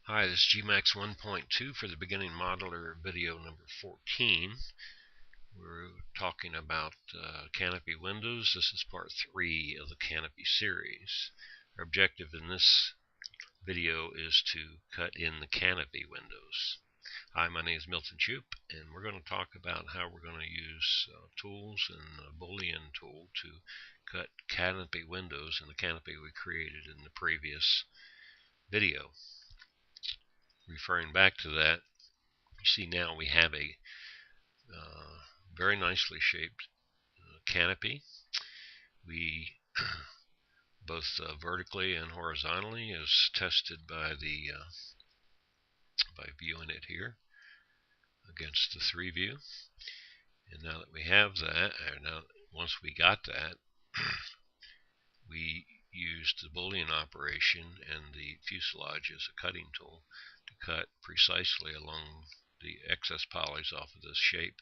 Hi, this is Gmax 1.2 for the beginning modeler video number 14. We're talking about Canopy windows. This is part 3 of the Canopy series. Our objective in this video is to cut in the Canopy windows. Hi, my name is Milton Shupe, and we're going to talk about how we're going to use tools and a Boolean tool to cut Canopy windows in the Canopy we created in the previous video. Referring back to that, you see now we have a very nicely shaped canopy. We both vertically and horizontally, as tested by viewing it here against the 3 view. And now that we have that, once we got that, we used the Boolean operation and the fuselage as a cutting tool to cut precisely along the excess polys off of this shape,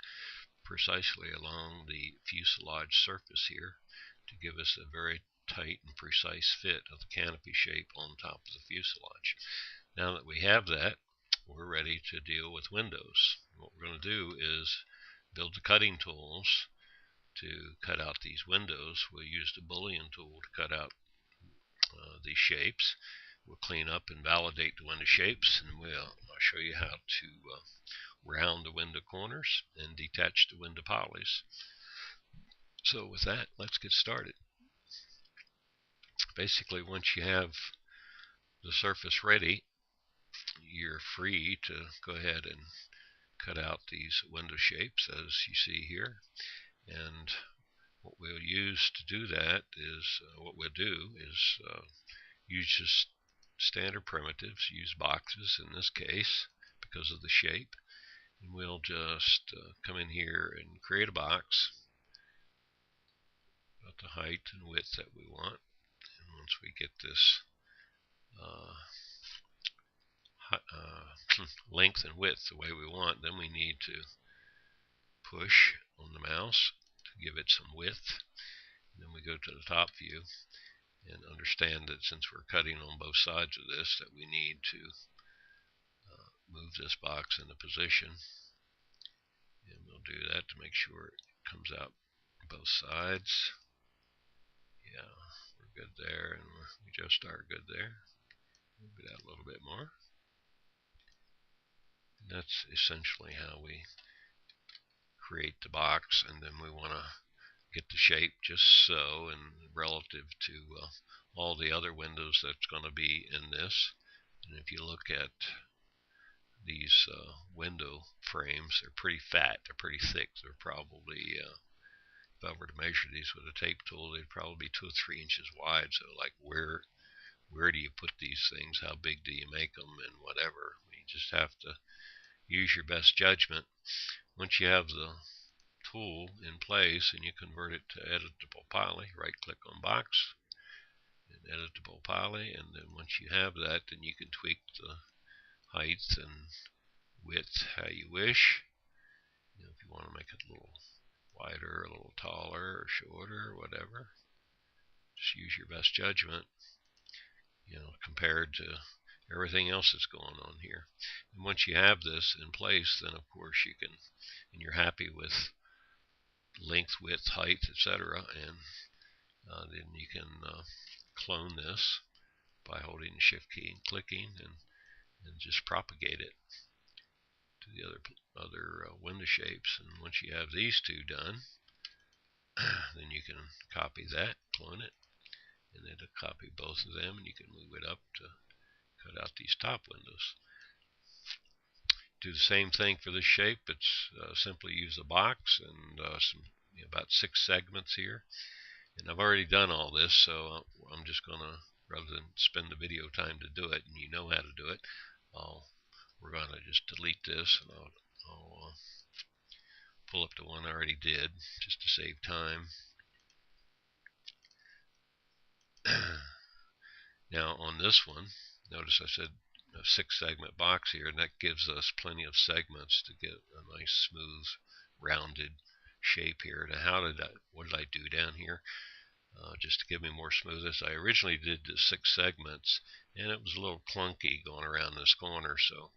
precisely along the fuselage surface here, to give us a very tight and precise fit of the canopy shape on top of the fuselage. Now that we have that, we're ready to deal with windows. What we're going to do is build the cutting tools to cut out these windows. We'll use the Boolean tool to cut out these shapes. We'll clean up and validate the window shapes, and I'll show you how to round the window corners and detach the window polys. So with that, let's get started. Basically, once you have the surface ready, you're free to go ahead and cut out these window shapes as you see here. And what we'll use to do that is, use just standard primitives, use boxes in this case because of the shape. And we'll just come in here and create a box about the height and width that we want. And once we get this length and width the way we want, then we need to push on the mouse to give it some width. And then we go to the top view and understand that since we're cutting on both sides of this, that we need to move this box into position. And we'll do that to make sure it comes out both sides. Yeah, we're good there, and we just are good there. Move it out a little bit more. And that's essentially how we create the box, and then we want to get the shape just so, and relative to all the other windows that's going to be in this. And if you look at these window frames, they're pretty fat, they're pretty thick. They're probably, if I were to measure these with a tape tool, they'd probably be 2 or 3 inches wide. So like, where do you put these things? How big do you make them? And whatever. You just have to use your best judgment. Once you have the tool in place and you convert it to editable poly, right click on box and editable poly, and then once you have that, then you can tweak the height and width how you wish. If you want to make it a little wider, a little taller, or shorter, or whatever, just use your best judgment, compared to everything else that's going on here. And once you have this in place, then of course you can, and you're happy with length, width, height, etc., and then you can clone this by holding the shift key and clicking, and just propagate it to the other window shapes. And once you have these 2 done, then you can copy that, clone it, and then copy both of them, and you can move it up to cut out these top windows. Do the same thing for this shape. It's simply use a box and about 6 segments here. And I've already done all this, so I'm just going to, rather than spend the video time to do it, and you know how to do it, we're going to just delete this, and I'll pull up the one I already did just to save time. Now on this one, notice I said a 6 segment box here, and that gives us plenty of segments to get a nice smooth rounded shape here. Now what did I do down here? just to give me more smoothness. I originally did the 6 segments, and it was a little clunky going around this corner, so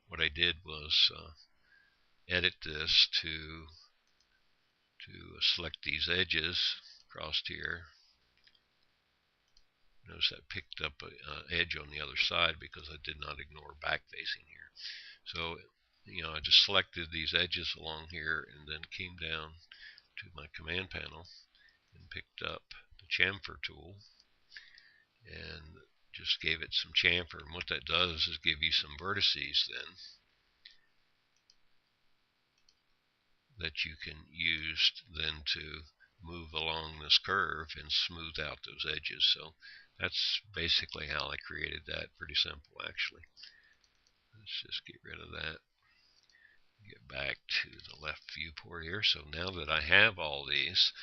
what I did was edit this to select these edges across here. Notice I picked up an edge on the other side because I did not ignore back facing here. So, I just selected these edges along here and then came down to my command panel and picked up the chamfer tool and just gave it some chamfer. And what that does is give you some vertices then that you can use then to move along this curve and smooth out those edges. So that's basically how I created that. Pretty simple, actually. Let's just get rid of that. Get back to the left viewport here. So now that I have all these,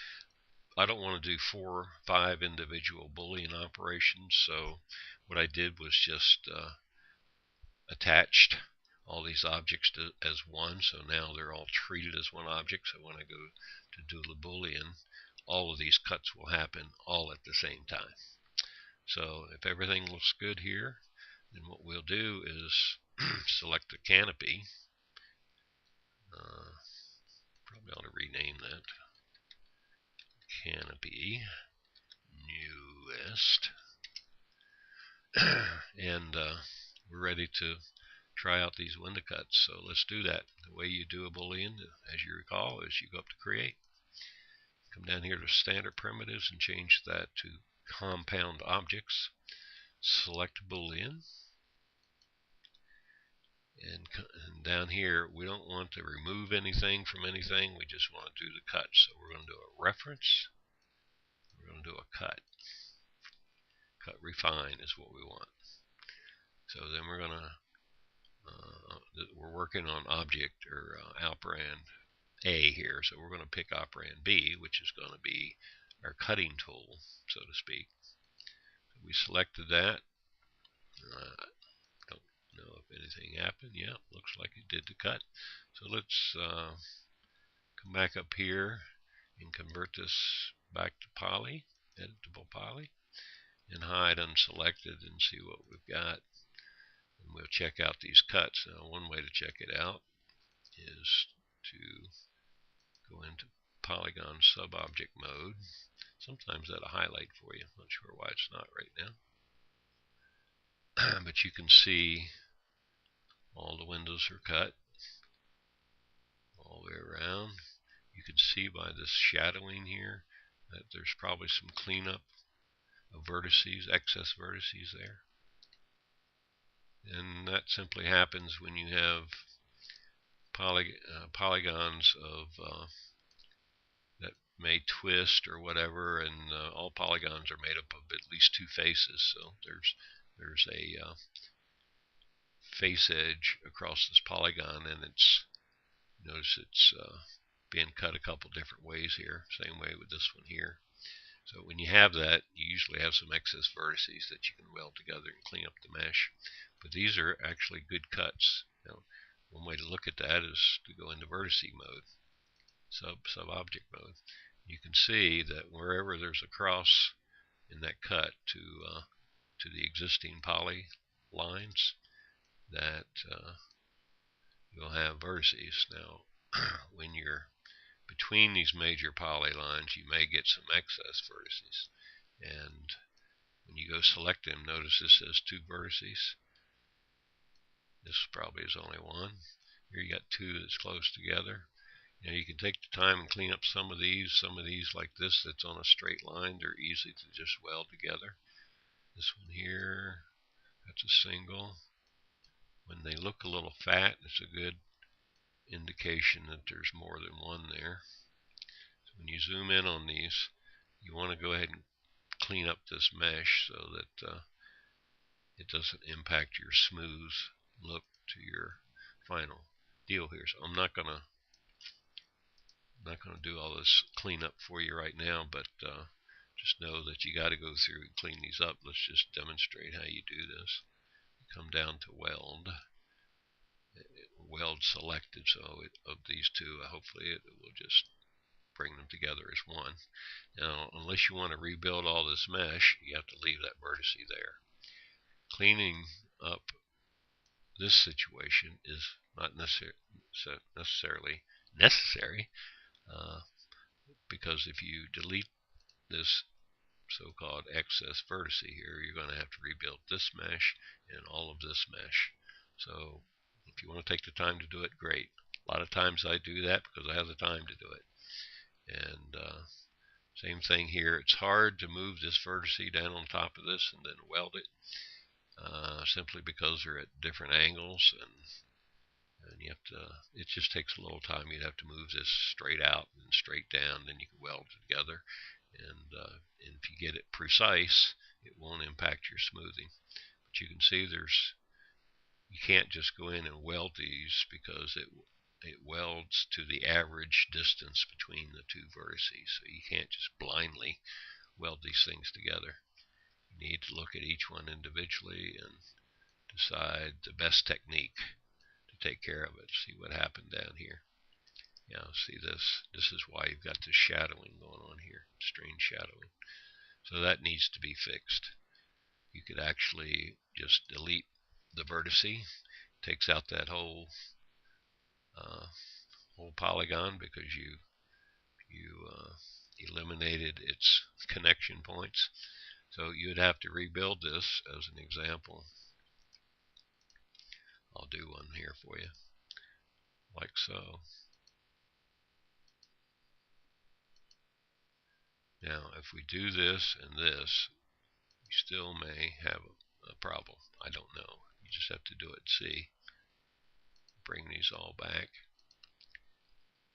I don't want to do 4 or 5 individual Boolean operations. So what I did was just attached all these objects as one. So now they're all treated as one object. So when I go to do the Boolean, all of these cuts will happen all at the same time. So if everything looks good here, then what we'll do is select the canopy. Probably ought to rename that. Canopy newest. And we're ready to try out these window cuts. So let's do that. The way you do a Boolean, as you recall, is you go up to create. Come down here to standard primitives and change that to compound objects. Select Boolean. And down here, we don't want to remove anything from anything. We just want to do the cut. So we're going to do a reference. We're going to do a cut. Cut refine is what we want. So then we're going to, we're working on object or operand A here. So we're going to pick operand B, which is going to be our cutting tool, so to speak. So we selected that. Don't know if anything happened. Yeah, looks like it did the cut. So let's come back up here and convert this back to poly, editable poly, and hide unselected and see what we've got. And we'll check out these cuts. Now, one way to check it out is to go into polygon subobject mode. Sometimes that'll highlight for you. Not sure why it's not right now. But you can see all the windows are cut all the way around. You can see by this shadowing here that there's probably some cleanup of vertices, excess vertices there. And that simply happens when you have polygons of that may twist or whatever, and all polygons are made up of at least 2 faces. So there's a face edge across this polygon, and notice it's being cut a couple different ways here. Same way with this one here. So when you have that, you usually have some excess vertices that you can weld together and clean up the mesh. But these are actually good cuts. Now, one way to look at that is to go into vertice mode, sub-object mode. You can see that wherever there's a cross in that cut to the existing poly lines, that you'll have vertices. Now, when you're between these major polylines, you may get some excess vertices. And when you go select them, notice this says 2 vertices. This probably is only 1. Here you got 2 that's close together. Now you can take the time and clean up some of these like this that's on a straight line. They're easy to just weld together. This one here, that's a single. When they look a little fat, it's a good indication that there's more than one there. So when you zoom in on these, you want to go ahead and clean up this mesh so that it doesn't impact your smooth look to your final deal here. So I'm not gonna do all this cleanup for you right now, but just know that you got to go through and clean these up. Let's just demonstrate how you do this. Come down to weld selected. So of these 2, hopefully it will just bring them together as one. Now, unless you want to rebuild all this mesh, you have to leave that vertex there. Cleaning up this situation is not necessarily necessary, because if you delete this so-called excess vertex here, you're going to have to rebuild this mesh and all of this mesh. So if you want to take the time to do it, great. A lot of times I do that because I have the time to do it. And same thing here. It's hard to move this vertex down on top of this and then weld it, simply because they're at different angles, and you have to, it just takes a little time. You'd have to move this straight out and straight down, then you can weld it together. And if you get it precise, it won't impact your smoothing. But you can see you can't just go in and weld these, because it welds to the average distance between the two vertices. So you can't just blindly weld these things together. You need to look at each one individually and decide the best technique to take care of it. See what happened down here. Yeah, see this? This is why you've got this shadowing going on here, strange shadowing. So that needs to be fixed. You could actually just delete the vertex, takes out that whole polygon, because you eliminated its connection points. So you'd have to rebuild this as an example. I'll do one here for you, like so. Now, if we do this and this, you still may have a problem. I don't know. You just have to do it and see. Bring these all back,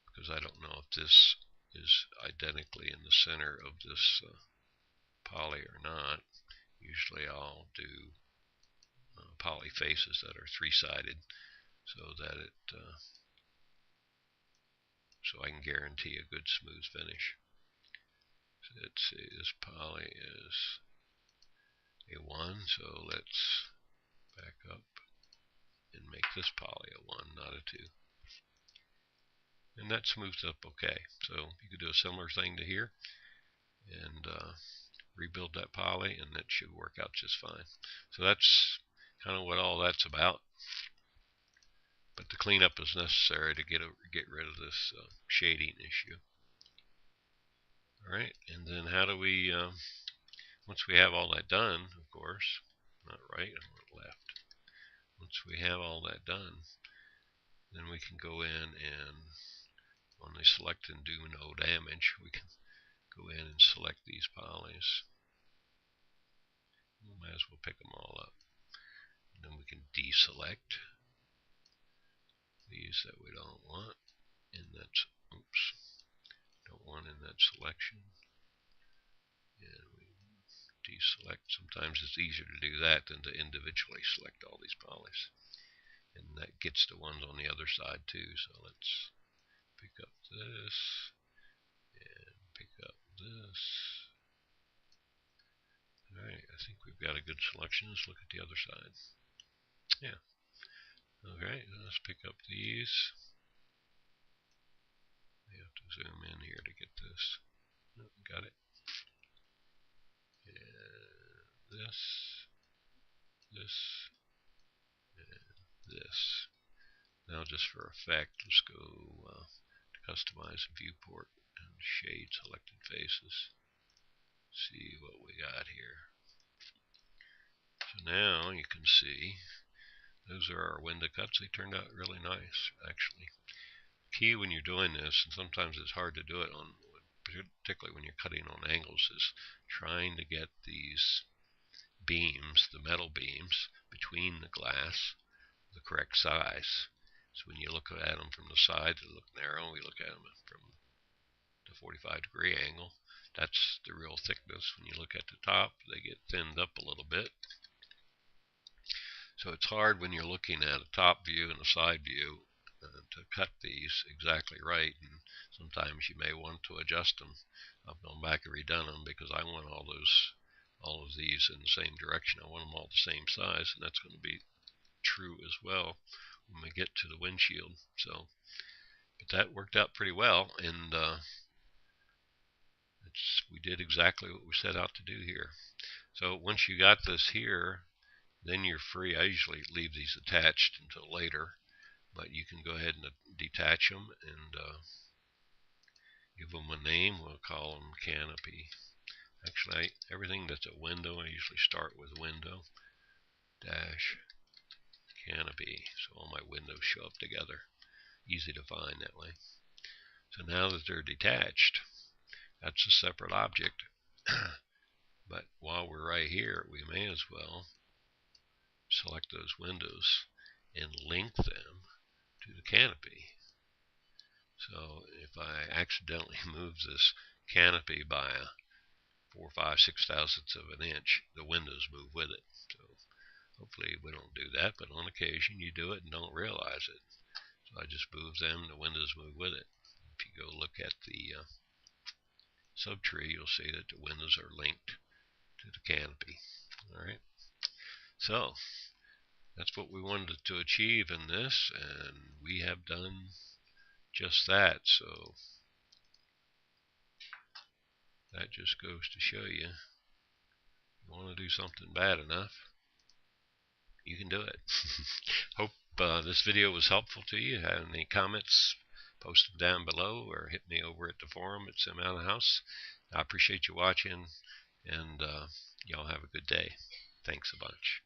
because I don't know if this is identically in the center of this poly or not. Usually I'll do poly faces that are three-sided, so that so I can guarantee a good smooth finish. So let's see, this poly is a 1, so let's back up and make this poly a 1, not a 2. And that smooths up okay. So you could do a similar thing to here and rebuild that poly, and that should work out just fine. So that's kind of what all that's about. But the cleanup is necessary to get rid of this shading issue. Alright, and then how do we, once we have all that done, of course, not right, I want left. Once we have all that done, then we can go in and on the select and do no damage, we can go in and select these polys. We might as well pick them all up. And then we can deselect these that we don't want, and that's, oops, don't want in that selection. And we deselect. Sometimes it's easier to do that than to individually select all these polys. And that gets the ones on the other side too. So let's pick up this and pick up this. Alright, I think we've got a good selection. Let's look at the other side. Yeah. Alright, let's pick up these. We have to zoom in here to get this. Oh, got it. And this, and this. Now just for effect, let's go to customize viewport and shade selected faces. See what we got here. So now you can see those are our window cuts. They turned out really nice, actually. Key when you're doing this, and sometimes it's hard to do it on, particularly when you're cutting on angles, is trying to get these beams, the metal beams, between the glass, the correct size. So when you look at them from the side, they look narrow. We look at them from the 45-degree angle. That's the real thickness. When you look at the top, they get thinned up a little bit. So it's hard when you're looking at a top view and a side view to cut these exactly right, and sometimes you may want to adjust them. I've gone back and redone them because I want all of these in the same direction. I want them all the same size, and that's going to be true as well when we get to the windshield. So, but that worked out pretty well, and We did exactly what we set out to do here. So once you got this here, then you're free. I usually leave these attached until later, but you can go ahead and detach them and give them a name. We'll call them Canopy. Actually, everything that's a window, I usually start with window dash Canopy, so all my windows show up together. Easy to find that way. So now that they're detached, that's a separate object. But while we're right here, we may as well select those windows and link them to the canopy. So if I accidentally move this canopy by 4, 5, 6 thousandths of an inch, the windows move with it. So hopefully we don't do that, but on occasion you do it and don't realize it. So I just move them, the windows move with it. If you go look at the subtree, you'll see that the windows are linked to the canopy. Alright, so that's what we wanted to achieve in this, and we have done just that. So that just goes to show you, you want to do something bad enough, you can do it. Hope this video was helpful to you. Have any comments, post them down below, or hit me over at the forum at Sim Out of House. I appreciate you watching, and y'all have a good day. Thanks a bunch.